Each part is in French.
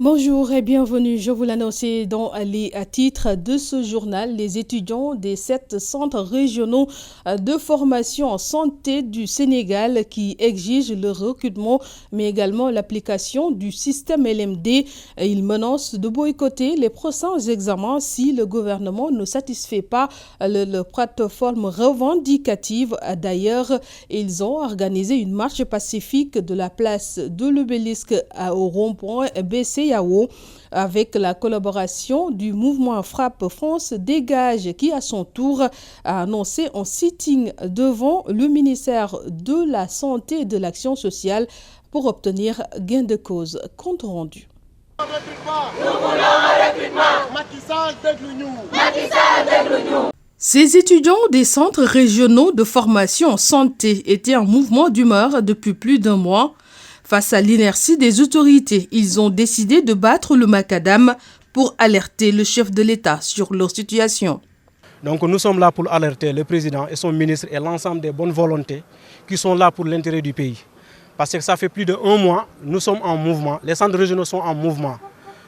Bonjour et bienvenue. Je vous l'annonçais dans les titres de ce journal. Les étudiants des 7 centres régionaux de formation en santé du Sénégal qui exigent le recrutement, mais également l'application du système LMD. Ils menacent de boycotter les prochains examens si le gouvernement ne satisfait pas la plateforme revendicative. D'ailleurs, ils ont organisé une marche pacifique de la place de l'Obélisque au rond-point BC avec la collaboration du mouvement Frappe France Dégage qui à son tour a annoncé un sitting devant le ministère de la Santé et de l'Action sociale pour obtenir gain de cause. Compte rendu. Ces étudiants des centres régionaux de formation en santé étaient en mouvement d'humeur depuis plus d'un mois. Face à l'inertie des autorités, ils ont décidé de battre le macadam pour alerter le chef de l'État sur leur situation. Donc nous sommes là pour alerter le président et son ministre et l'ensemble des bonnes volontés qui sont là pour l'intérêt du pays. Parce que ça fait plus d'1 mois, nous sommes en mouvement, les centres régionaux sont en mouvement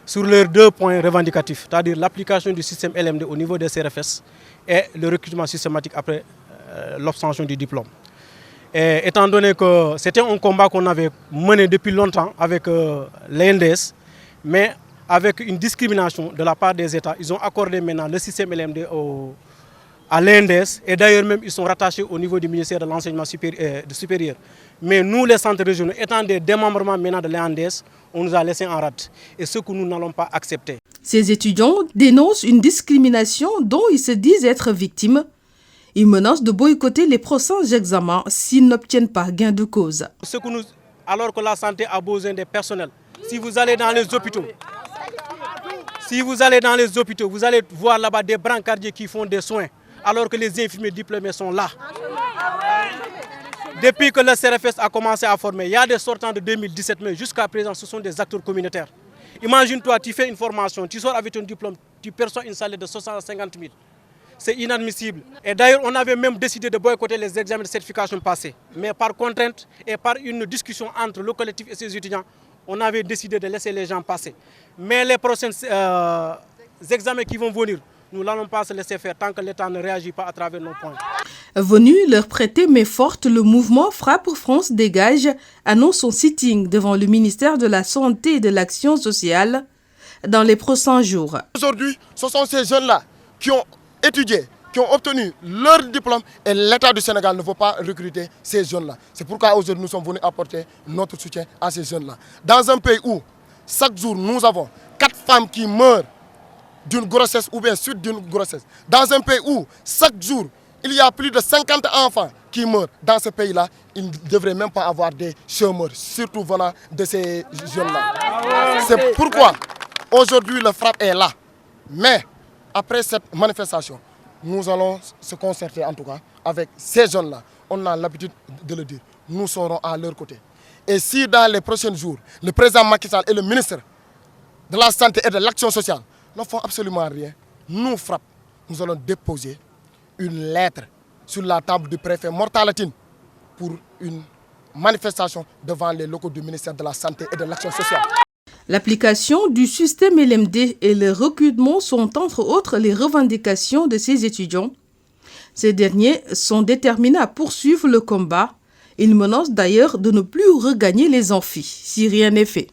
sur leurs 2 points revendicatifs, c'est-à-dire l'application du système LMD au niveau des CRFS et le recrutement systématique après l'obtention du diplôme. Et étant donné que c'était un combat qu'on avait mené depuis longtemps avec l'INDS, mais avec une discrimination de la part des États, ils ont accordé maintenant le système LMD à l'INDS et d'ailleurs même ils sont rattachés au niveau du ministère de l'enseignement supérieur. Mais nous les centres régionaux, étant des démembrements maintenant de l'INDS, on nous a laissé en rade et ce que nous n'allons pas accepter. Ces étudiants dénoncent une discrimination dont ils se disent être victimes. Ils menacent de boycotter les prochains examens s'ils n'obtiennent pas gain de cause. Alors que la santé a besoin des personnels, si vous allez dans les hôpitaux, vous allez voir là-bas des brancardiers qui font des soins, alors que les infirmiers diplômés sont là. Depuis que le CRFS a commencé à former, il y a des sortants de 2017, mais jusqu'à présent, ce sont des acteurs communautaires. Imagine-toi, tu fais une formation, tu sors avec ton diplôme, tu perçois une salaire de 650 000. C'est inadmissible. Et d'ailleurs, on avait même décidé de boycotter les examens de certification passés. Mais par contrainte et par une discussion entre le collectif et ses étudiants, on avait décidé de laisser les gens passer. Mais les prochains examens qui vont venir, nous n'allons pas se laisser faire tant que l'État ne réagit pas à travers nos points. Venu leur prêter main forte, le mouvement Frappe France Dégage annonce son sitting devant le ministère de la Santé et de l'Action sociale dans les prochains jours. Aujourd'hui, ce sont ces jeunes-là qui ont étudié, qui ont obtenu leur diplôme et l'État du Sénégal ne veut pas recruter ces jeunes-là. C'est pourquoi aujourd'hui nous sommes venus apporter notre soutien à ces jeunes-là. Dans un pays où chaque jour nous avons 4 femmes qui meurent d'une grossesse ou bien suite d'une grossesse, dans un pays où chaque jour il y a plus de 50 enfants qui meurent, dans ce pays-là, il ne devrait même pas avoir des chômeurs, surtout venant de ces jeunes-là. C'est pourquoi aujourd'hui le FRAPP est là. Mais après cette manifestation, nous allons se concerter en tout cas avec ces jeunes-là. On a l'habitude de le dire. Nous serons à leur côté. Et si dans les prochains jours, le président Macky Sall et le ministre de la Santé et de l'Action sociale ne font absolument rien, nous FRAPP, nous allons déposer une lettre sur la table du préfet Mortalatine pour une manifestation devant les locaux du ministère de la Santé et de l'Action sociale. L'application du système LMD et le recrutement sont entre autres les revendications de ces étudiants. Ces derniers sont déterminés à poursuivre le combat. Ils menacent d'ailleurs de ne plus regagner les amphis si rien n'est fait.